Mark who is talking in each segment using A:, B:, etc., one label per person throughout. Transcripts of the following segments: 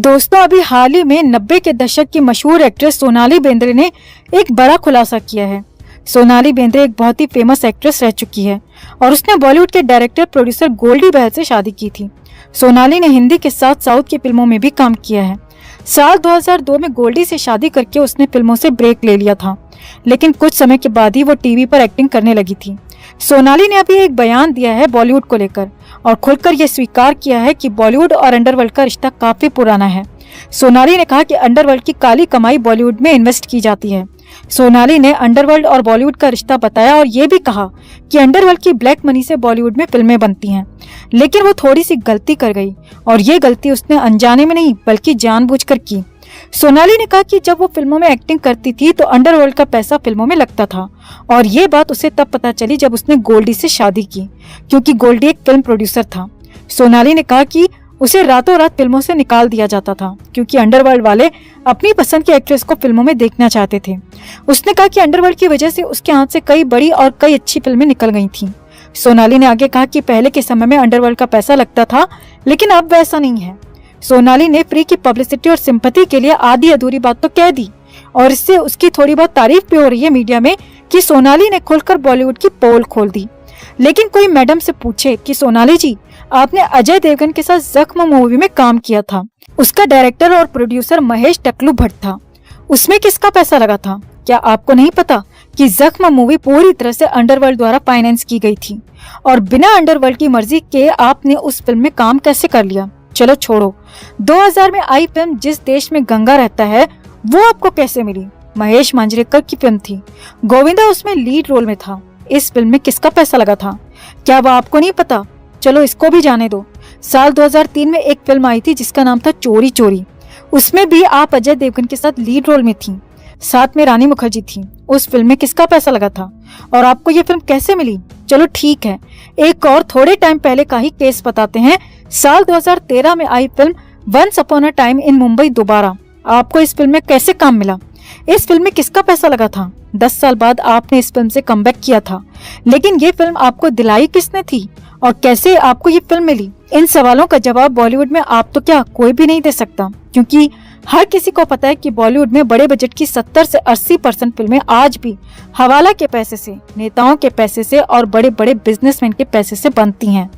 A: दोस्तों, अभी हाल ही में 90 के दशक की मशहूर एक्ट्रेस सोनाली बेंद्रे ने एक बड़ा खुलासा किया है। सोनाली बेंद्रे एक बहुत ही फेमस एक्ट्रेस रह चुकी है और उसने बॉलीवुड के डायरेक्टर प्रोड्यूसर गोल्डी बहल से शादी की थी। सोनाली ने हिंदी के साथ साउथ की फिल्मों में भी काम किया है। साल 2002 में गोल्डी से शादी करके उसने फिल्मों से ब्रेक ले लिया था, लेकिन कुछ समय के बाद ही वो टीवी पर एक्टिंग करने लगी थी। सोनाली ने अभी एक बयान दिया है बॉलीवुड को लेकर और खुलकर यह स्वीकार किया है कि बॉलीवुड और अंडरवर्ल्ड का रिश्ता काफी पुराना है। सोनाली ने कहा कि अंडरवर्ल्ड की काली कमाई बॉलीवुड में इन्वेस्ट की जाती है। सोनाली ने अंडरवर्ल्ड और बॉलीवुड का रिश्ता बताया और ये भी कहा कि अंडरवर्ल्ड की ब्लैक मनी से बॉलीवुड में फिल्में बनती हैं, लेकिन वो थोड़ी सी गलती कर गई और ये गलती उसने अनजाने में नहीं बल्कि जानबूझकर की। सोनाली ने कहा कि जब वो फिल्मों में एक्टिंग करती थी तो अंडरवर्ल्ड का पैसा फिल्मों में लगता था और ये बात उसे तब पता चली जब उसने गोल्डी से शादी की, क्योंकि गोल्डी एक फिल्म प्रोड्यूसर था। सोनाली ने कहा कि उसे रातों रात फिल्मों से निकाल दिया जाता था क्योंकि अंडरवर्ल्ड वाले अपनी पसंद की एक्ट्रेस को फिल्मों में देखना चाहते थे। उसने कहा कि अंडरवर्ल्ड की वजह से उसके हाथ से कई बड़ी और कई अच्छी फिल्में निकल गई थीं। सोनाली ने आगे कहा कि पहले के समय में अंडरवर्ल्ड का पैसा लगता था, लेकिन अब वैसा नहीं है। सोनाली ने फ्री की पब्लिसिटी और सिंपैथी के लिए आधी अधूरी बात तो कह दी और इससे उसकी थोड़ी बहुत तारीफ भी हो रही है मीडिया में कि सोनाली ने खुलकर बॉलीवुड की पोल खोल दी। लेकिन कोई मैडम से पूछे कि सोनाली जी, आपने अजय देवगन के साथ जख्म मूवी में काम किया था, उसका डायरेक्टर और प्रोड्यूसर महेश टकलू भट्ट था, उसमें किसका पैसा लगा था? क्या आपको नहीं पता कि जख्म मूवी पूरी तरह से अंडरवर्ल्ड द्वारा फाइनेंस की गई थी और बिना अंडरवर्ल्ड की मर्जी के आपने उस फिल्म में काम कैसे कर लिया? चलो छोड़ो, 2000 में आई फिल्म जिस देश में गंगा रहता है वो आपको कैसे मिली? महेश मांजरेकर की फिल्म थी, गोविंदा उसमें लीड रोल में था। इस फिल्म में किसका पैसा लगा था? क्या वो आपको नहीं पता? चलो इसको भी जाने दो। साल 2003 में एक फिल्म आई थी जिसका नाम था चोरी चोरी, उसमें भी आप अजय देवगन के साथ लीड रोल में थी, साथ में रानी मुखर्जी थी। उस फिल्म में किसका पैसा लगा था और आपको ये फिल्म कैसे मिली? चलो ठीक है, एक और थोड़े टाइम पहले का ही केस बताते हैं। साल 2013 में आई film once upon a time in Mumbai दोबारा, आपको इस फिल्म में कैसे काम मिला? इस फिल्म में किसका पैसा लगा था? 10 साल बाद आपने इस फिल्म से कमबैक किया था, लेकिन ये फिल्म आपको दिलाई किसने थी और कैसे आपको ये फिल्म मिली? इन सवालों का जवाब बॉलीवुड में आप तो क्या कोई भी नहीं दे सकता, क्योंकि हर किसी को पता है कि बॉलीवुड में बड़े बजट की 70 से 80% फिल्में आज भी हवाला के पैसे से, नेताओं के पैसे से और बड़े बड़े बिजनेसमैन के पैसे से बनती हैं।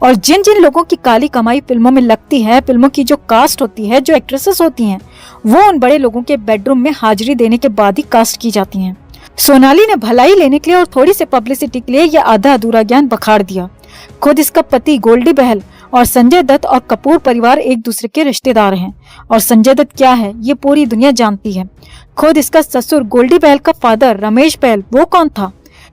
A: और जिन जिन लोगों की काली कमाई फिल्मों में लगती है, फिल्मों की जो कास्ट होती है, जो एक्ट्रेसेस होती हैं, वो उन बड़े लोगों के बेडरूम में हाजिरी देने के बाद ही कास्ट की जाती हैं। सोनाली ने भलाई लेने के लिए और थोड़ी सी पब्लिसिटी के लिए यह आधा अधूरा ज्ञान बखाड़ दिया। खुद इसका पति गोल्डी बहल और संजय दत्त और कपूर परिवार एक दूसरे के रिश्तेदार हैं और संजय दत्त क्या है ये पूरी दुनिया जानती है। खुद इसका ससुर गोल्डी बहल का फादर रमेश बहल, वो कौन था?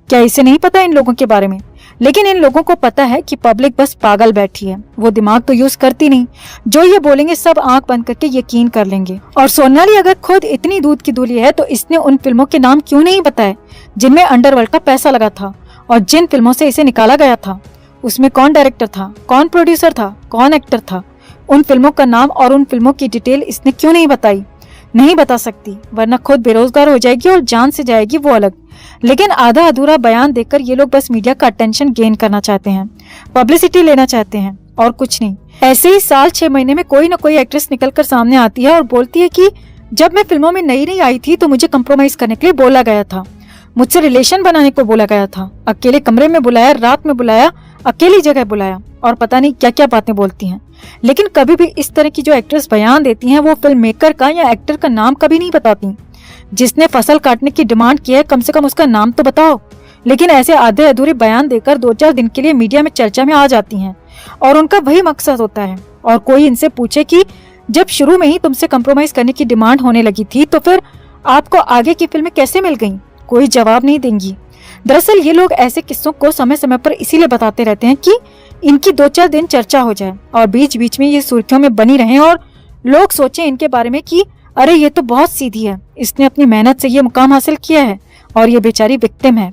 A: क्या इसे नहीं पता इन लोगों के बारे में? लेकिन इन लोगों को पता है कि पब्लिक बस पागल बैठी है, वो दिमाग तो यूज करती नहीं, जो ये बोलेंगे सब आंख बंद करके यकीन कर लेंगे। और सोनाली अगर खुद इतनी दूध की दूली है तो इसने उन फिल्मों के नाम क्यों नहीं बताए जिनमें अंडरवर्ल्ड का पैसा लगा था और जिन फिल्मों से इसे निकाला गया था? उसमें कौन डायरेक्टर था, कौन प्रोड्यूसर था, कौन एक्टर था? उन फिल्मों का नाम और उन फिल्मों की डिटेल इसने क्यों नहीं बताई? नहीं बता सकती, वरना खुद बेरोजगार हो जाएगी और जान से जाएगी वो अलग। लेकिन आधा अधूरा बयान देकर ये लोग बस मीडिया का अटेंशन गेन करना चाहते हैं, पब्लिसिटी लेना चाहते हैं और कुछ नहीं। ऐसे ही साल 6 महीने में कोई न कोई एक्ट्रेस निकलकर सामने आती है और बोलती है कि जब मैं फिल्मों में नई आई थी तो मुझे कंप्रोमाइज करने के लिए बोला गया था, मुझसे रिलेशन बनाने को बोला गया था, अकेले कमरे में बुलाया, रात में बुलाया, अकेली जगह बुलाया और पता नहीं क्या क्या बातें बोलती हैं। लेकिन कभी भी इस तरह की जो एक्ट्रेस बयान देती हैं वो फिल्म मेकर का या एक्टर का नाम कभी नहीं बताती। जिसने फसल काटने की डिमांड की है कम से कम उसका नाम तो बताओ। लेकिन ऐसे आधे अधूरे बयान देकर 2-4 दिन के लिए मीडिया में चर्चा में आ जाती हैं और उनका वही मकसद होता है। और कोई इनसे पूछे कि जब शुरू में ही तुमसे कंप्रोमाइज करने की डिमांड होने लगी थी तो फिर आपको आगे की फिल्में कैसे मिल गई? कोई जवाब नहीं देंगी। दरअसल ये लोग ऐसे किस्सों को समय समय पर इसीलिए बताते रहते हैं कि इनकी 2-4 दिन चर्चा हो जाए और बीच बीच में ये सुर्खियों में बनी रहें और लोग सोचें इनके बारे में कि अरे ये तो बहुत सीधी है, इसने अपनी मेहनत से ये मुकाम हासिल किया है और ये बेचारी विक्टिम है।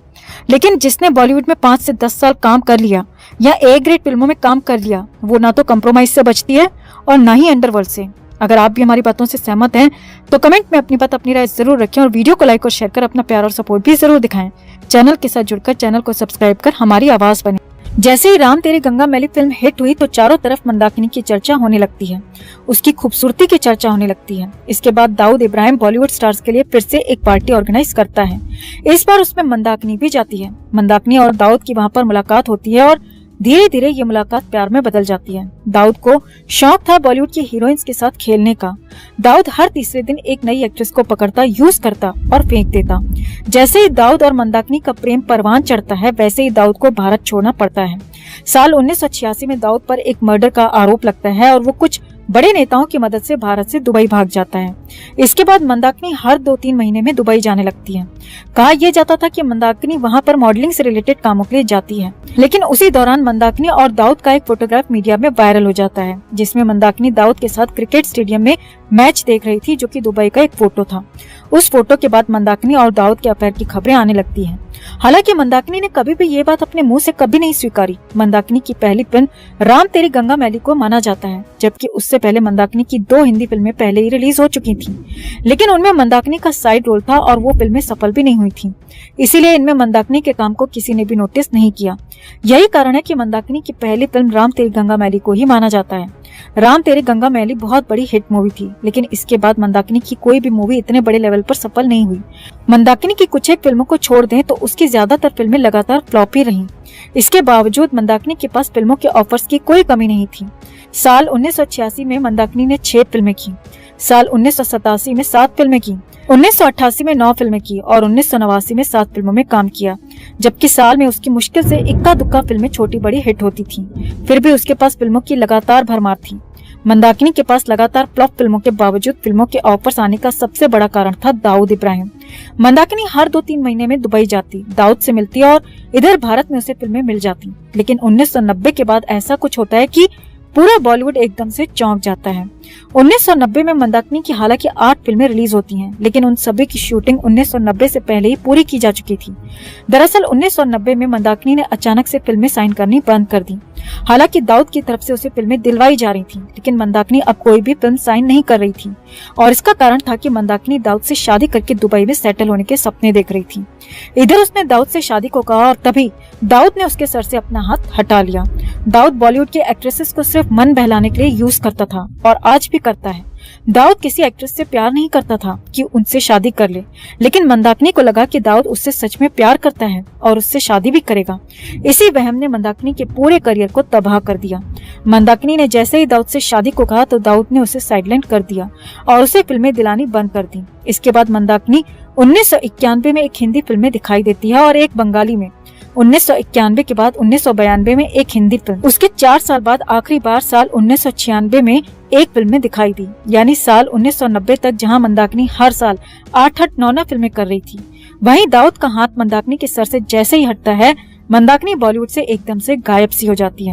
A: लेकिन जिसने बॉलीवुड में 5 से 10 साल काम कर लिया या ए ग्रेड फिल्मों में काम कर लिया, वो ना तो कंप्रोमाइज से बचती है और ना ही अंडरवर्ल्ड से। अगर आप भी हमारी बातों से सहमत हैं तो कमेंट में अपनी बात, अपनी राय जरूर रखें और वीडियो को लाइक और शेयर कर अपना प्यार और सपोर्ट भी जरूर दिखाएं। चैनल के साथ जुड़कर चैनल को सब्सक्राइब कर हमारी आवाज बने। जैसे ही राम तेरी गंगा मैली फिल्म हिट हुई तो चारों तरफ मंदाकिनी की चर्चा होने लगती है, उसकी खूबसूरती की चर्चा होने लगती है। इसके बाद दाऊद इब्राहिम बॉलीवुड स्टार्स के लिए फिर से एक पार्टी ऑर्गेनाइज करता है। इस बार उसमें मंदाकिनी भी जाती है। मंदाकिनी और दाऊद की वहाँ पर मुलाकात होती है और धीरे धीरे ये मुलाकात प्यार में बदल जाती है। दाऊद को शौक था बॉलीवुड की हीरोइंस के साथ खेलने का। दाऊद हर तीसरे दिन एक नई एक्ट्रेस को पकड़ता, यूज करता और फेंक देता। जैसे ही दाऊद और मंदाकिनी का प्रेम परवान चढ़ता है, वैसे ही दाऊद को भारत छोड़ना पड़ता है। साल 1986 में दाऊद पर एक मर्डर का आरोप लगता है और वो कुछ बड़े नेताओं की मदद से भारत से दुबई भाग जाता है। इसके बाद मंदाकिनी हर 2-3 महीने में दुबई जाने लगती है। कहा यह जाता था कि मंदाकिनी वहां पर मॉडलिंग से रिलेटेड कामों के लिए जाती है, लेकिन उसी दौरान मंदाकिनी और दाऊद का एक फोटोग्राफ मीडिया में वायरल हो जाता है, जिसमें मंदाकिनी दाऊद के साथ क्रिकेट स्टेडियम में मैच देख रही थी, जो कि दुबई का एक फोटो था। उस फोटो के बाद मंदाकिनी और दाऊद के अफेयर की खबरें आने लगती हैं। हालांकि मंदाकिनी ने कभी भी ये बात अपने मुंह से कभी नहीं स्वीकारी। मंदाकिनी की पहली फिल्म राम तेरी गंगा मैली को माना जाता है, जबकि उससे पहले मंदाकिनी की 2 हिंदी फिल्में पहले ही रिलीज हो चुकी थीं, लेकिन उनमें मंदाकिनी का साइड रोल था और वो फिल्में सफल भी नहीं हुई थीं। इसीलिए इनमें मंदाकिनी के काम को किसी ने भी नोटिस नहीं किया। यही कारण है कि मंदाकिनी की पहली फिल्म राम तेरी गंगा मैली को ही माना जाता है। राम तेरी गंगा मैली बहुत बड़ी हिट मूवी थी, लेकिन इसके बाद मंदाकिनी की कोई भी मूवी इतने बड़े लेवल पर सफल नहीं हुई। मंदाकिनी की कुछ एक फिल्मों को छोड़ दें तो उसकी ज्यादातर फिल्में लगातार फ्लॉप ही रहीं। इसके बावजूद मंदाकिनी के पास फिल्मों के ऑफर्स की कोई कमी नहीं थी। साल 1986 में मंदाकिनी ने 6 फिल्में की, साल 1987 में 7 फिल्में की, 1988 में 9 फिल्में की और 1989 में 7 फिल्मों में काम किया, जबकि साल में उसकी मुश्किल से इक्का दुक्का फिल्में छोटी बड़ी हिट होती थीं। फिर भी उसके पास फिल्मों की लगातार भरमार थी। मंदाकिनी के पास लगातार फ्लॉप फिल्मों के बावजूद फिल्मों के ऑफर्स आने का सबसे बड़ा कारण था दाऊद इब्राहिम। मंदाकिनी हर 2-3 महीने में दुबई जाती, दाऊद से मिलती और इधर भारत में उसे फिल्में मिल जाती। लेकिन 1990 के बाद ऐसा कुछ होता है कि पूरा बॉलीवुड एकदम से चौंक जाता है। 1990 में मंदाकिनी की हालांकि 8 फिल्में रिलीज होती हैं, लेकिन उन सभी की शूटिंग 1990 से पहले ही पूरी की जा चुकी थी। दरअसल 1990 में मंदाकिनी ने अचानक से फिल्में साइन करनी बंद कर दी। हालांकि दाऊद की तरफ से उसे फिल्में दिलवाई जा रही थी, लेकिन मंदाकिनी अब कोई भी फिल्म साइन नहीं कर रही थी और इसका कारण था कि मंदाकिनी दाऊद से शादी करके दुबई में सेटल होने के सपने देख रही थी। इधर उसने दाऊद से शादी को कहा और तभी दाऊद ने उसके सर से अपना हाथ हटा लिया। दाऊद बॉलीवुड के एक्ट्रेसेस को सिर्फ मन बहलाने के लिए यूज करता था और आज भी करता है। दाऊद किसी एक्ट्रेस से प्यार नहीं करता था कि उनसे शादी कर ले, लेकिन मंदाकिनी को लगा कि दाऊद उससे सच में प्यार करता है और उससे शादी भी करेगा। इसी वहम ने मंदाकिनी के पूरे करियर को तबाह कर दिया। मंदाकिनी ने जैसे ही दाऊद से शादी को कहा तो दाऊद ने उसे साइडलाइन कर दिया और उसे फिल्में दिलानी बंद कर दी। इसके बाद मंदाकिनी 1991 में एक हिंदी फिल्म में दिखाई देती है और एक बंगाली में। 1991 के बाद 1992 में एक हिंदी फिल्म, उसके 4 साल बाद आखिरी बार साल 1996 में एक फिल्म में दिखाई दी। यानी साल 1990 तक जहां मंदाकिनी हर साल 8-8, 9 फिल्में कर रही थी, वहीं दाऊद का हाथ मंदाकिनी के सर से जैसे ही हटता है, मंदाकिनी बॉलीवुड से एकदम से गायब सी हो जाती है।